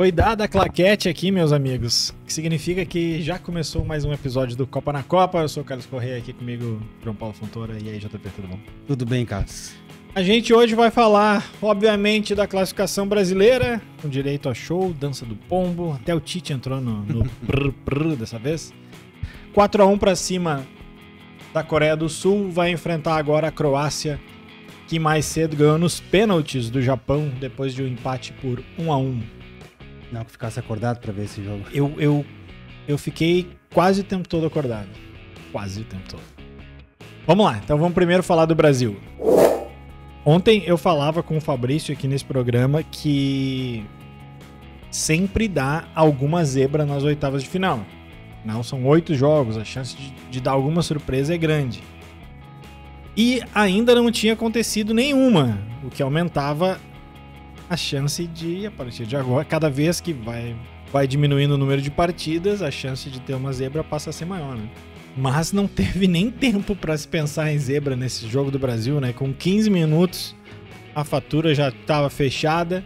Foi dada a claquete aqui, meus amigos, que significa que já começou mais um episódio do Copa na Copa. Eu sou o Carlos Correia, aqui comigo, João Paulo Fontoura. E aí, JP, tudo bom? Tudo bem, Carlos. A gente hoje vai falar, obviamente, da classificação brasileira, com direito a show, dança do pombo. Até o Tite entrou no prr dessa vez. 4-1 para cima da Coreia do Sul, vai enfrentar agora a Croácia, que mais cedo ganhou nos pênaltis do Japão, depois de um empate por 1-1. Não, que ficasse acordado pra ver esse jogo. Eu fiquei quase o tempo todo acordado. Quase o tempo todo. Vamos lá, então vamos primeiro falar do Brasil. Ontem eu falava com o Fabrício aqui nesse programa que sempre dá alguma zebra nas oitavas de final. Não, são 8 jogos, a chance de dar alguma surpresa é grande. E ainda não tinha acontecido nenhuma, o que aumentava a chance de, a partir de agora, cada vez que vai diminuindo o número de partidas, a chance de ter uma zebra passa a ser maior, né? Mas não teve nem tempo para se pensar em zebra nesse jogo do Brasil, né? Com 15 minutos, a fatura já estava fechada.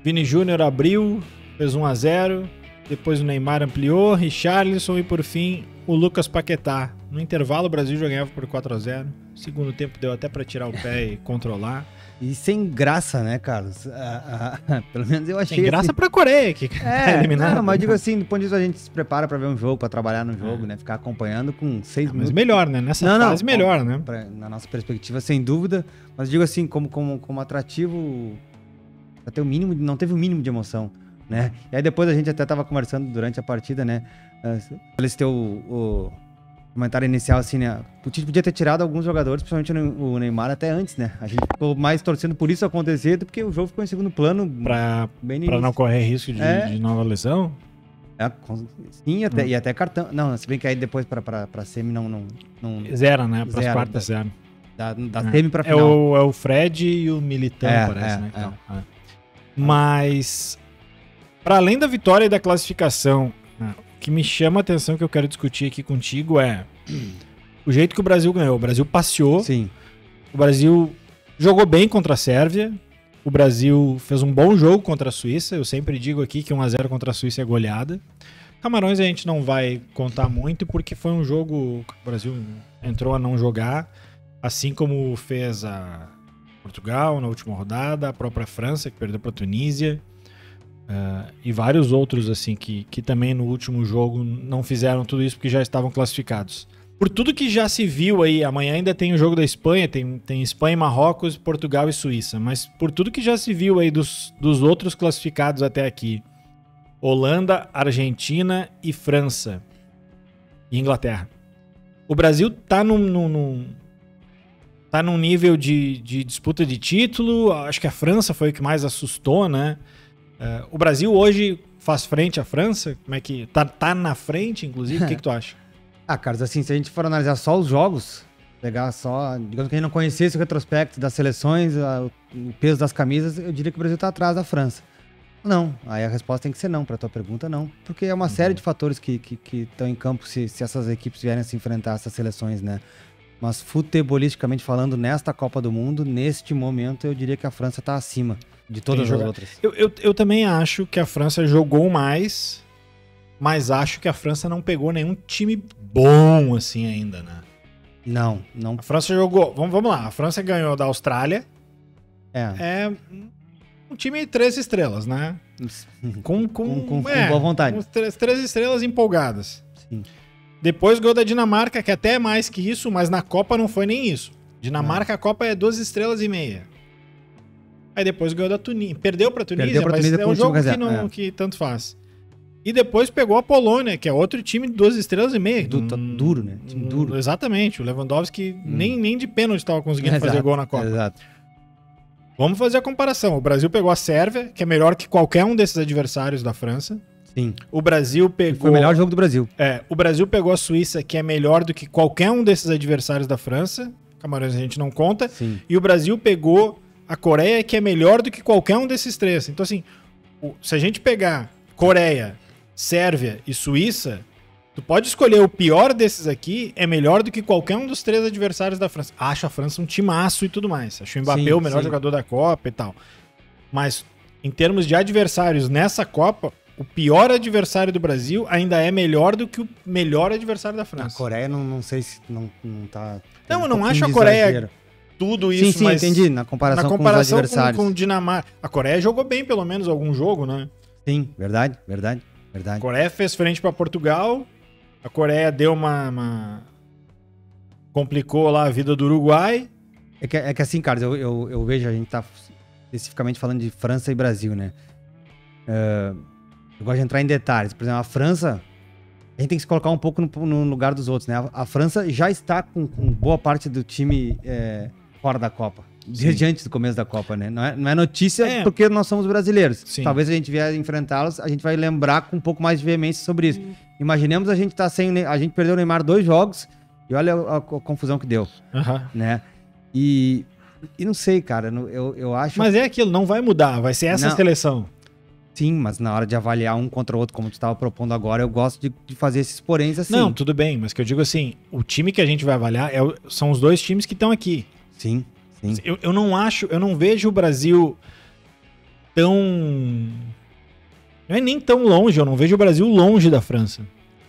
Vini Júnior abriu, fez 1-0. Depois o Neymar ampliou, Richarlison e, por fim, o Lucas Paquetá. No intervalo, o Brasil já ganhava por 4-0. Segundo tempo deu até para tirar o pé e controlar. E sem graça, né, Carlos? Pelo menos eu achei. Sem graça assim... pra Coreia, que tá eliminado. Não, mas digo assim, depois disso a gente se prepara pra ver um jogo, pra trabalhar no jogo, né? Ficar acompanhando com 6 minutos. Mas melhor, né? Nessa fase, melhor, né? Na nossa perspectiva, sem dúvida. Mas digo assim, como atrativo, pra ter o mínimo, não teve o mínimo de emoção, né? E aí depois a gente até tava conversando durante a partida, né? Eles ter o comentário inicial, assim, né? O Tite podia ter tirado alguns jogadores, principalmente o Neymar, até antes, né? A gente ficou mais torcendo por isso acontecer, porque o jogo ficou em segundo plano. Pra não correr risco de nova lesão? Sim, e até cartão. Não, se bem que aí depois pra semi não zero, né? Pras quartas, zero. Da semi pra final. É o Fred e o Militão, parece, né? Então, Mas, para além da vitória e da classificação, o que me chama a atenção, que eu quero discutir aqui contigo, é o jeito que o Brasil ganhou. O Brasil passeou. Sim. O Brasil jogou bem contra a Sérvia. O Brasil fez um bom jogo contra a Suíça. Eu sempre digo aqui que 1-0 contra a Suíça é goleada. Camarões a gente não vai contar muito, porque foi um jogo que o Brasil entrou a não jogar, assim como fez a Portugal na última rodada, a própria França, que perdeu para a Tunísia. E vários outros assim que também no último jogo não fizeram tudo isso porque já estavam classificados. Por tudo que já se viu aí, amanhã ainda tem o jogo da Espanha, tem Espanha, Marrocos, Portugal e Suíça, mas por tudo que já se viu aí dos outros classificados até aqui, Holanda, Argentina e França e Inglaterra, o Brasil tá num nível de disputa de título. Acho que a França foi o que mais assustou, né? O Brasil hoje faz frente à França? Como é que tá na frente, inclusive? O que tu acha? Carlos, assim, se a gente for analisar só os jogos, pegar só, digamos que a gente não conhecesse o retrospecto das seleções, o peso das camisas, eu diria que o Brasil tá atrás da França. Não, aí a resposta tem que ser não, pra tua pergunta não, porque é uma série de fatores que estão em campo se essas equipes vierem a se enfrentar a essas seleções, né? Mas futebolisticamente falando, nesta Copa do Mundo, neste momento, eu diria que a França tá acima de todas as outras. Eu também acho que a França jogou mais, mas acho que a França não pegou nenhum time bom assim ainda, né? Não. A França jogou... Vamos lá. A França ganhou da Austrália. É um time de 3 estrelas, né? Com boa vontade. Com 3 estrelas empolgadas. Sim. Depois ganhou da Dinamarca, que até é mais que isso, mas na Copa não foi nem isso. Dinamarca, a Copa é 2 estrelas e meia. Aí depois ganhou da Tunísia. Perdeu pra Tunísia, mas é um jogo que tanto faz. E depois pegou a Polônia, que é outro time de 2 estrelas e meia. Duro, né? Time duro. Exatamente. O Lewandowski nem de pênalti estava conseguindo fazer gol na Copa. Exato. Vamos fazer a comparação. O Brasil pegou a Sérvia, que é melhor que qualquer um desses adversários da França. Sim. O Brasil pegou... Foi o melhor jogo do Brasil. O Brasil pegou a Suíça, que é melhor do que qualquer um desses adversários da França. Camarões a gente não conta. Sim. E o Brasil pegou a Coreia, que é melhor do que qualquer um desses 3. Então, assim, se a gente pegar Coreia, Sérvia e Suíça, tu pode escolher o pior desses aqui, é melhor do que qualquer um dos 3 adversários da França. Acho a França um timaço e tudo mais. Acho o Mbappé o melhor jogador da Copa e tal. Mas em termos de adversários nessa Copa, o pior adversário do Brasil ainda é melhor do que o melhor adversário da A França. Coreia não sei se não tá... Não, eu não acho a Coreia tudo isso, sim, mas entendi. Na comparação com os adversários. com Dinamarca. A Coreia jogou bem, pelo menos, algum jogo, né? Sim, verdade. A Coreia fez frente para Portugal, a Coreia deu complicou lá a vida do Uruguai. É que assim, Carlos, eu vejo, a gente tá especificamente falando de França e Brasil, né? Eu gosto de entrar em detalhes. Por exemplo, a França, a gente tem que se colocar um pouco no lugar dos outros, né? A França já está com boa parte do time fora da Copa. Desde antes do começo da Copa, né? Não é notícia porque nós somos brasileiros. Sim. Talvez a gente vier enfrentá-los, a gente vai lembrar com um pouco mais de veemência sobre isso. Imaginemos a gente a gente perdeu o Neymar 2 jogos e olha a confusão que deu, né? E não sei, cara, eu acho... Mas é aquilo, não vai mudar, vai ser essa seleção. Sim, mas na hora de avaliar um contra o outro, como tu estava propondo agora, eu gosto de fazer esses poréns assim. Não, tudo bem, mas que eu digo assim, o time que a gente vai avaliar são os dois times que estão aqui. Sim. Eu não vejo o Brasil tão... Não é nem tão longe, eu não vejo o Brasil longe da França.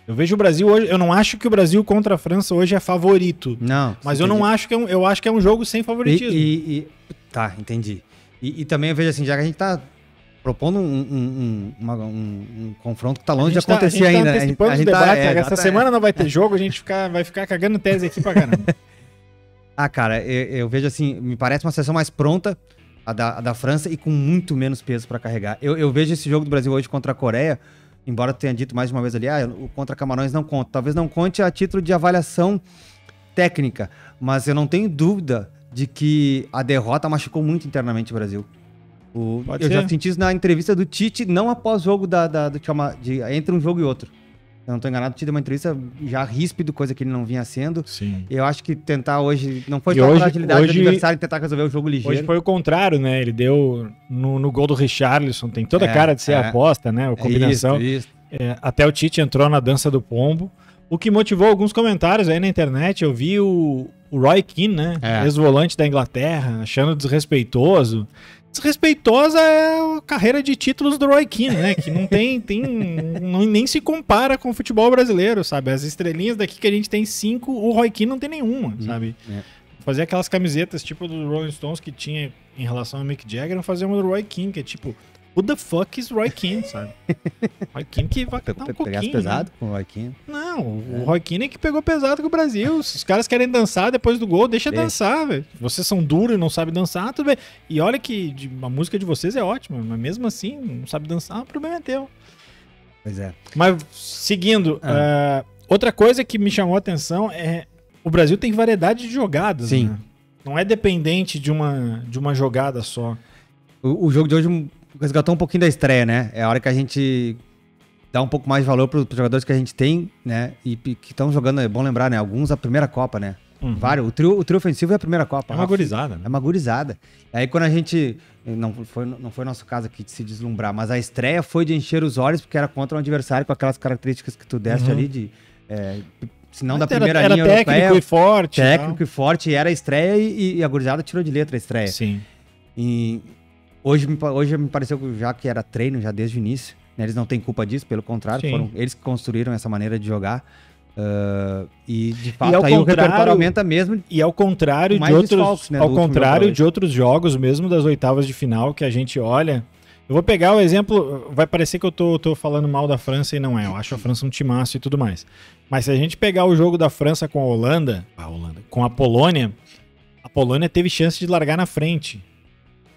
Eu vejo o Brasil hoje, eu não acho que o Brasil contra a França hoje é favorito. Não. Mas eu não acho que eu acho que é um jogo sem favoritismo. Tá, entendi. E também eu vejo assim, já que a gente tá propondo um confronto que tá longe de acontecer ainda. A gente tá antecipando os debates, essa semana não vai ter jogo, a gente vai ficar cagando tese aqui pra caramba. Cara, eu vejo assim, me parece uma seleção mais pronta, a da França, e com muito menos peso pra carregar. Eu vejo esse jogo do Brasil hoje contra a Coreia, embora eu tenha dito mais de uma vez ali, o contra Camarões não conta. Talvez não conte a título de avaliação técnica, mas eu não tenho dúvida de que a derrota machucou muito internamente o Brasil. Já senti isso na entrevista do Tite, não após o jogo entre um jogo e outro. Eu não tô enganado, o Tite deu uma entrevista já ríspido, coisa que ele não vinha sendo. Sim. Eu acho que tentar hoje... Não foi só a agilidade do adversário em tentar resolver o jogo ligeiro. Hoje foi o contrário, né? Ele deu no gol do Richarlison, tem toda a cara de ser aposta, né? A combinação. Isso. Até o Tite entrou na dança do pombo. O que motivou alguns comentários aí na internet. Eu vi o Roy Keane, né? Ex-volante da Inglaterra, achando desrespeitoso. Desrespeitosa é a carreira de títulos do Roy Keane, né? Que não nem se compara com o futebol brasileiro, sabe? As estrelinhas daqui que a gente tem 5, o Roy Keane não tem nenhuma, sabe? Fazer aquelas camisetas tipo do Rolling Stones que tinha em relação ao Mick Jagger, fazer uma do Roy Keane, que é tipo, who the fuck is Roy Keane, sabe? Roy Keane que vai dar um pouquinho. Pesado com o Roy Keane? Não, o Roy Keane é que pegou pesado com o Brasil. Os caras querem dançar depois do gol, deixa dançar, velho. Vocês são duros e não sabem dançar, tudo bem. E olha que a música de vocês é ótima, mas mesmo assim, não sabe dançar, o problema é teu. Pois é. Mas, seguindo, outra coisa que me chamou a atenção é o Brasil tem variedade de jogadas, Sim. Né? Não é dependente de uma jogada só. O jogo de hoje resgatou um pouquinho da estreia, né? É a hora que a gente dá um pouco mais de valor para os jogadores que a gente tem, né? E que estão jogando, é bom lembrar, né? Alguns a primeira Copa, né? Vários. O trio ofensivo é a primeira Copa. É uma gurizada, né? É uma gurizada. Aí quando a gente... Não foi nosso caso aqui de se deslumbrar, mas a estreia foi de encher os olhos, porque era contra um adversário com aquelas características que tu deste ali de... se não da primeira linha europeia. Era técnico e forte. Técnico e forte, era a estreia e a gurizada tirou de letra a estreia. Sim. E hoje me pareceu já que era treino já desde o início, né? Eles não têm culpa disso, pelo contrário, foram eles que construíram essa maneira de jogar. E de fato aí o repertório aumenta mesmo. E ao contrário de outros, desfalques, né, ao contrário de outros jogos, mesmo das oitavas de final que a gente olha. Eu vou pegar o exemplo, vai parecer que eu tô falando mal da França e não é. Eu acho a França um timaço e tudo mais. Mas se a gente pegar o jogo da França com a Holanda, com a Polônia teve chance de largar na frente.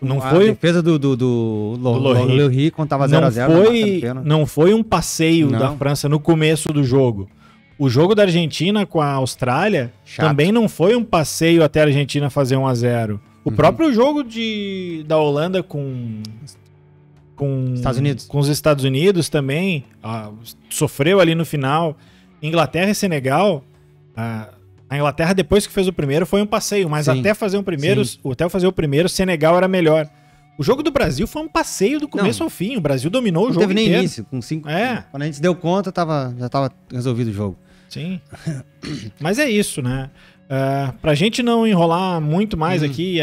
Não foi... A defesa do Lohri quando tava 0x0. Não foi um passeio da França no começo do jogo. O jogo da Argentina com a Austrália também não foi um passeio até a Argentina fazer 1x0. O próprio jogo da Holanda com os Estados Unidos também sofreu ali no final. Inglaterra e Senegal, a Inglaterra depois que fez o primeiro foi um passeio, mas até fazer o primeiro, Senegal era melhor. O jogo do Brasil foi um passeio do começo ao fim. O Brasil dominou o jogo inteiro. Não teve nem início, com 5. Quando a gente deu conta, já tava resolvido o jogo. Sim. Mas é isso, né? Pra gente não enrolar muito mais aqui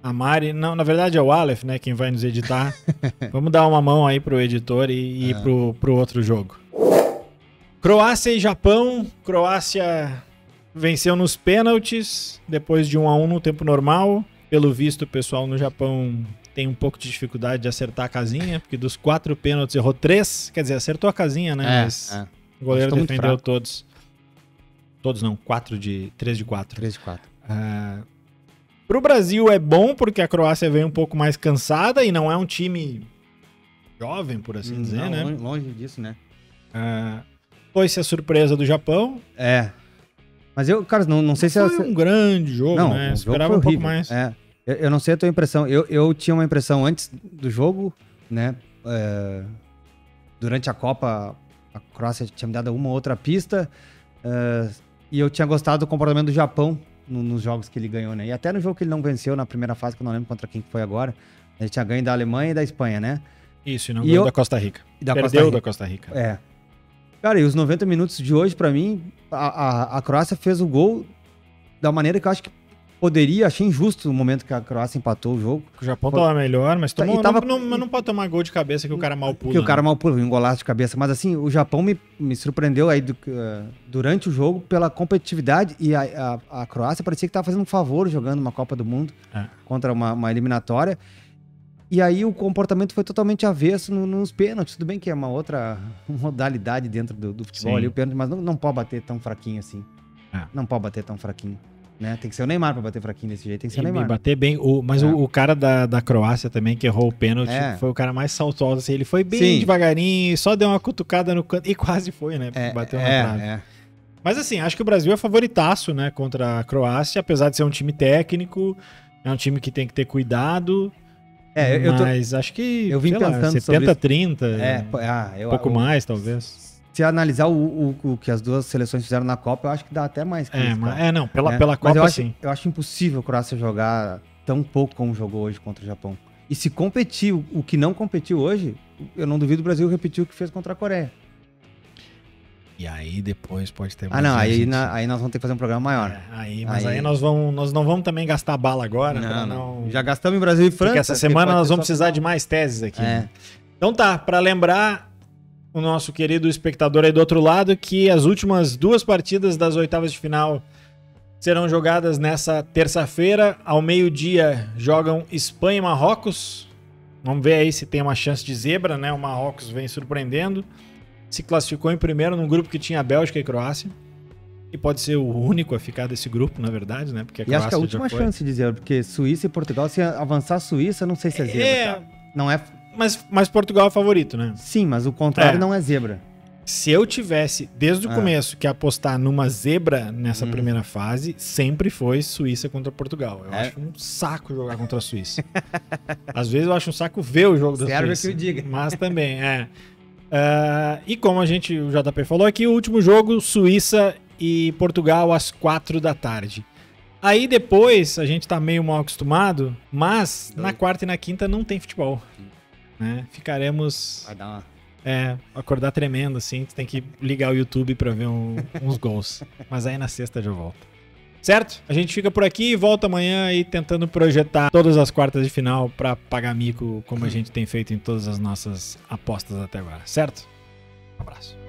a Mari, não, na verdade é o Aleph, né, quem vai nos editar. Vamos dar uma mão aí pro editor e ir pro outro jogo. Croácia e Japão. Croácia venceu nos pênaltis, depois de 1-1 no tempo normal. Pelo visto, o pessoal no Japão tem um pouco de dificuldade de acertar a casinha, porque dos 4 pênaltis errou 3. Quer dizer, acertou a casinha, né? Mas o goleiro defendeu todos. Todos não, 3 de 4. 3 de 4. Pro Brasil é bom, porque a Croácia vem um pouco mais cansada e não é um time jovem, por assim dizer, não, né? Longe disso, né? Foi-se a surpresa do Japão. Mas eu, cara, não sei se... Foi um grande jogo, não, né? Esperava um pouco mais. Eu não sei a tua impressão. Eu tinha uma impressão antes do jogo, né? Durante a Copa, a Croácia tinha me dado uma ou outra pista. E eu tinha gostado do comportamento do Japão nos jogos que ele ganhou, né? E até no jogo que ele não venceu na primeira fase, que eu não lembro contra quem foi agora. Ele tinha ganho da Alemanha e da Espanha, né? Isso, e não ganhou da Costa Rica. Perdeu da Costa Rica. Cara, e os 90 minutos de hoje, pra mim, a Croácia fez o gol da maneira que eu acho que poderia. Achei injusto o momento que a Croácia empatou o jogo. O Japão tava melhor, mas tava... não pode tomar gol de cabeça que o cara mal pula. Que o cara mal pula, um golaço de cabeça. Mas assim, o Japão me surpreendeu aí durante o jogo pela competitividade, e a Croácia parecia que tava fazendo um favor jogando uma Copa do Mundo contra uma eliminatória. E aí o comportamento foi totalmente avesso nos pênaltis. Tudo bem que é uma outra modalidade dentro do futebol ali, o pênalti, mas não pode bater tão fraquinho assim. Não pode bater tão fraquinho. Né? Tem que ser o Neymar pra bater fraquinho desse jeito, tem que ser o Neymar. E bater bem. Mas o cara da Croácia também, que errou o pênalti, foi o cara mais saltoso. Assim, ele foi bem devagarinho, só deu uma cutucada no canto, e quase foi, né? Bateu na trave. Mas assim, acho que o Brasil é favoritaço, né, contra a Croácia, apesar de ser um time técnico, é um time que tem que ter cuidado. Mas acho que, eu vim pensando 70-30, um pouco mais, talvez. Se analisar o que as duas seleções fizeram na Copa, eu acho que dá até mais que isso. Pela Copa, sim. Eu acho impossível a Croácia jogar tão pouco como jogou hoje contra o Japão. E se competir o que não competiu hoje, eu não duvido o Brasil repetir o que fez contra a Coreia. E aí depois pode ter... aí nós vamos ter que fazer um programa maior. Aí nós não vamos também gastar bala agora. Já gastamos em Brasil e França. Porque essa semana nós vamos precisar de mais teses aqui. Né? Então tá, para lembrar o nosso querido espectador aí do outro lado que as últimas 2 partidas das oitavas de final serão jogadas nessa terça-feira. Ao meio-dia jogam Espanha e Marrocos. Vamos ver aí se tem uma chance de zebra, né? O Marrocos vem surpreendendo. Se classificou em primeiro num grupo que tinha Bélgica e Croácia. E pode ser o único a ficar desse grupo, na verdade, né? Porque a Croácia acho que a última chance de dizer, porque Suíça e Portugal, se avançar a Suíça, não sei se é zebra. Não é... Mas Portugal é favorito, né? Sim, mas o contrário não é zebra. Se eu tivesse, desde o começo, que apostar numa zebra nessa primeira fase, sempre foi Suíça contra Portugal. Eu acho um saco jogar contra a Suíça. Às vezes eu acho um saco ver o jogo da Suíça. Que eu diga. Mas também, e como o JP falou aqui, o último jogo, Suíça e Portugal às 4 da tarde. Aí depois, a gente tá meio mal acostumado, mas na quarta e na quinta não tem futebol. Né? Ficaremos... Vai dar uma... acordar tremendo, assim. Tu tem que ligar o YouTube pra ver uns gols. Mas aí na sexta já volta. Certo? A gente fica por aqui e volta amanhã aí tentando projetar todas as quartas de final pra pagar mico, como a gente tem feito em todas as nossas apostas até agora. Certo? Um abraço.